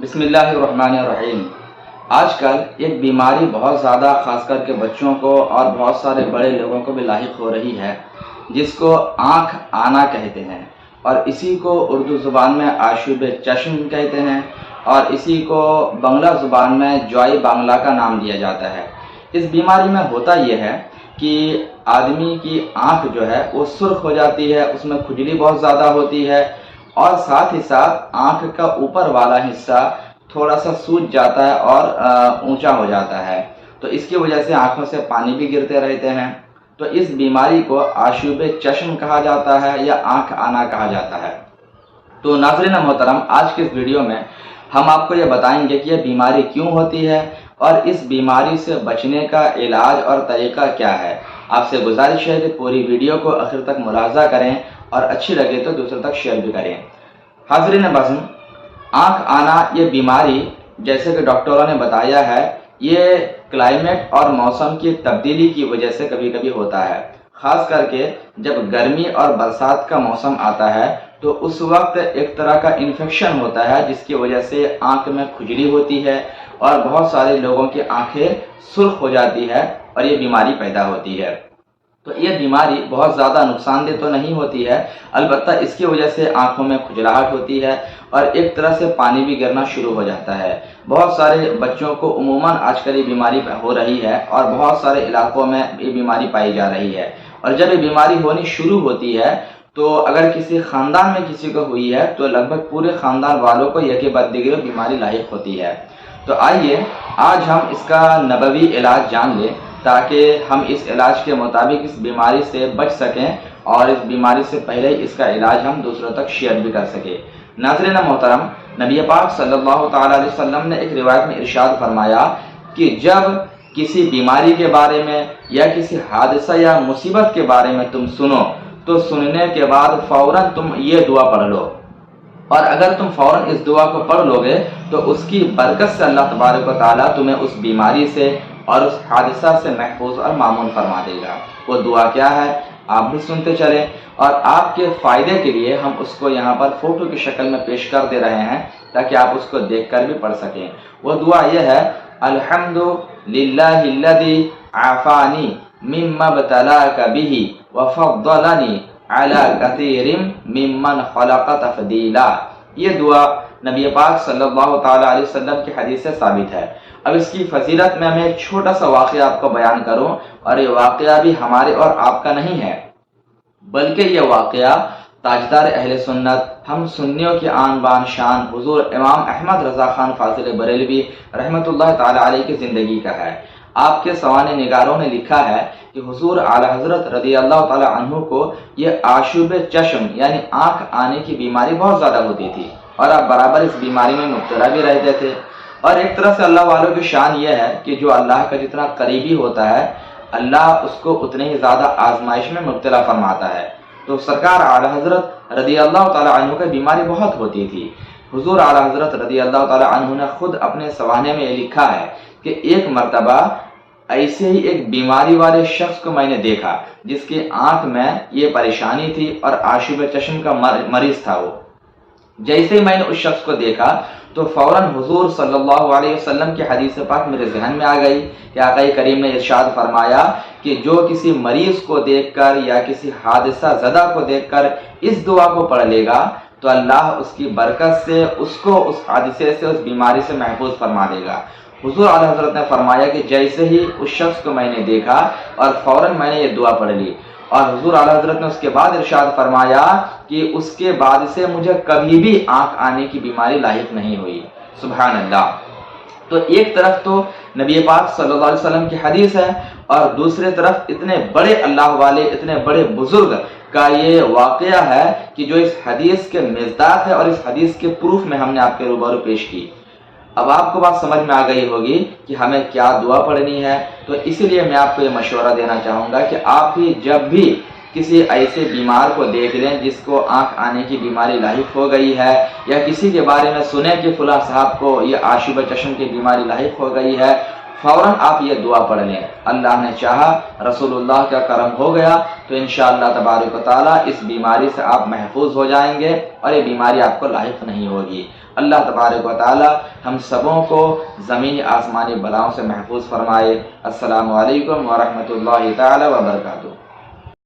بسم اللہ الرحمن الرحیم۔ آج کل ایک بیماری بہت زیادہ خاص کر کے بچوں کو اور بہت سارے بڑے لوگوں کو بھی لاحق ہو رہی ہے، جس کو آنکھ آنا کہتے ہیں، اور اسی کو اردو زبان میں آشوب چشم کہتے ہیں، اور اسی کو بنگلہ زبان میں جوائی بانگلہ کا نام دیا جاتا ہے۔ اس بیماری میں ہوتا یہ ہے کہ آدمی کی آنکھ جو ہے وہ سرخ ہو جاتی ہے، اس میں کھجلی بہت زیادہ ہوتی ہے، اور ساتھ ہی ساتھ آنکھ کا اوپر والا حصہ تھوڑا سا سوج جاتا ہے اور اونچا ہو جاتا ہے، تو اس کی وجہ سے آنکھوں سے پانی بھی گرتے رہتے ہیں۔ تو اس بیماری کو آشوب چشم کہا جاتا ہے یا آنکھ آنا کہا جاتا ہے۔ تو ناظرین محترم، آج کے اس ویڈیو میں ہم آپ کو یہ بتائیں گے کہ یہ بیماری کیوں ہوتی ہے اور اس بیماری سے بچنے کا علاج اور طریقہ کیا ہے۔ آپ سے گزارش ہے کہ پوری ویڈیو کو آخر تک ملاحظہ کریں اور اچھی لگے تو دوسروں تک شیئر بھی کریں۔ حاضرین بزم، آنکھ آنا یہ بیماری جیسے کہ ڈاکٹروں نے بتایا ہے، یہ کلائمیٹ اور موسم کی تبدیلی کی وجہ سے کبھی کبھی ہوتا ہے۔ خاص کر کے جب گرمی اور برسات کا موسم آتا ہے تو اس وقت ایک طرح کا انفیکشن ہوتا ہے، جس کی وجہ سے آنکھ میں کھجلی ہوتی ہے اور بہت سارے لوگوں کی آنکھیں سرخ ہو جاتی ہے اور یہ بیماری پیدا ہوتی ہے۔ تو یہ بیماری بہت زیادہ نقصان دہ تو نہیں ہوتی ہے، البتہ اس کی وجہ سے آنکھوں میں کھجلاہٹ ہوتی ہے اور ایک طرح سے پانی بھی گرنا شروع ہو جاتا ہے۔ بہت سارے بچوں کو عموماً آج کل یہ بیماری ہو رہی ہے اور بہت سارے علاقوں میں یہ بیماری پائی جا رہی ہے، اور جب یہ بیماری ہونی شروع ہوتی ہے تو اگر کسی خاندان میں کسی کو ہوئی ہے تو لگ بھگ پورے خاندان والوں کو یکے بعد دیگر بیماری لاحق ہوتی ہے۔ تو آئیے آج ہم اس کا نبوی علاج جان لیں تاکہ ہم اس علاج کے مطابق اس بیماری سے بچ سکیں اور اس بیماری سے پہلے اس کا علاج ہم دوسروں تک شیئر بھی کر سکیں۔ ناظرین محترم، نبی پاک صلی اللہ تعالیٰ علیہ وسلم نے ایک روایت میں ارشاد فرمایا کہ جب کسی بیماری کے بارے میں یا کسی حادثہ یا مصیبت کے بارے میں تم سنو تو سننے کے بعد فوراً تم یہ دعا پڑھ لو، اور اگر تم فوراً اس دعا کو پڑھ لو گے تو اس کی برکت سے اللہ تبارک و تعالیٰ تمہیں اس بیماری سے اور اس حادثہ سے محفوظ اور معمون فرما دے گا۔ وہ دعا کیا ہے آپ بھی سنتے چلیں، اور آپ کے فائدے کے لیے ہم اس کو یہاں پر فوٹو کی شکل میں پیش کر دے رہے ہیں تاکہ آپ اس کو دیکھ کر بھی پڑھ سکیں۔ وہ دعا یہ ہے: الحمد للہ الذی عافانی مما ابتلاک بہ وفضلنی علی کثیر ممن خلق تفضیلا۔ یہ دعا نبی پاک صلی اللہ تعالیٰ علیہ وسلم کی حدیث سے ثابت ہے۔ اب اس کی فضیلت میں ایک چھوٹا سا واقعہ آپ کو بیان کروں، اور یہ واقعہ بھی ہمارے اور آپ کا نہیں ہے، بلکہ یہ واقعہ تاجدار اہل سنت، ہم سنیوں کی آن بان شان حضور امام احمد رضا خان فاضل بریلوی رحمۃ اللہ تعالیٰ علیہ کی زندگی کا ہے۔ آپ کے سوانح نگاروں نے لکھا ہے کہ حضور اعلی حضرت رضی اللہ تعالیٰ عنہ کو یہ آشوب چشم یعنی آنکھ آنے کی بیماری بہت زیادہ ہوتی تھی، اور آپ برابر اس بیماری میں مبتلا بھی رہتے تھے۔ اور ایک طرح سے اللہ والوں کی شان یہ ہے کہ جو اللہ کا جتنا قریبی ہوتا ہے، اللہ اس کو اتنے ہی زیادہ آزمائش میں مبتلا فرماتا ہے۔ تو سرکار اعلی حضرت رضی اللہ تعالیٰ عنہ کی بیماری بہت ہوتی تھی۔ حضور اعلی حضرت رضی اللہ تعالیٰ عنہ نے خود اپنے سوانح میں یہ لکھا ہے کہ ایک مرتبہ ایسے ہی ایک بیماری والے شخص کو میں نے دیکھا جس کی آنکھ میں یہ پریشانی تھی اور آشوب چشم کا مریض تھا۔ وہ جیسے ہی میں نے اس شخص کو دیکھا تو فوراً حضور صلی اللہ علیہ وسلم کی حدیث پاک میرے ذہن میں آ گئی کہ آقا کریم نے ارشاد فرمایا کہ جو کسی مریض کو دیکھ کر یا کسی حادثہ زدہ کو دیکھ کر اس دعا کو پڑھ لے گا تو اللہ اس کی برکت سے اس کو اس حادثے سے اس بیماری سے محفوظ فرما دے گا۔ حضور اعلی حضرت نے فرمایا کہ جیسے ہی اس شخص کو میں نے دیکھا اور فوراً میں نے یہ دعا پڑھ لی، اور حضور اعلی حضرت نے اس کے بعد ارشاد فرمایا کہ اس کے بعد سے مجھے کبھی بھی آنکھ آنے کی بیماری لاحق نہیں ہوئی۔ سبحان اللہ۔ تو ایک طرف تو نبی پاک صلی اللہ علیہ وسلم کی حدیث ہے، اور دوسری طرف اتنے بڑے اللہ والے اتنے بڑے بزرگ کا یہ واقعہ ہے کہ جو اس حدیث کے مصداق ہے اور اس حدیث کے پروف میں ہم نے آپ کے روبرو پیش کی۔ اب آپ کو بات سمجھ میں آ گئی ہوگی کہ ہمیں کیا دعا پڑھنی ہے، تو اسی لیے میں آپ کو یہ مشورہ دینا چاہوں گا کہ آپ بھی جب بھی کسی ایسے بیمار کو دیکھ لیں جس کو آنکھ آنے کی بیماری لاحق ہو گئی ہے، یا کسی کے بارے میں سنیں کہ فلاں صاحب کو یہ آشوب چشم کی بیماری لاحق ہو گئی ہے، فوراً آپ یہ دعا پڑھ لیں۔ اللہ نے چاہا، رسول اللہ کا کرم ہو گیا تو انشاءاللہ تبارک و تعالیٰ اس بیماری سے آپ محفوظ ہو جائیں گے اور یہ بیماری آپ کو لاحق نہیں ہوگی۔ اللہ تبارک و تعالی ہم سبوں کو زمینی آسمانی بلاؤں سے محفوظ فرمائے۔ السلام علیکم ورحمۃ اللہ تعالی وبرکاتہ۔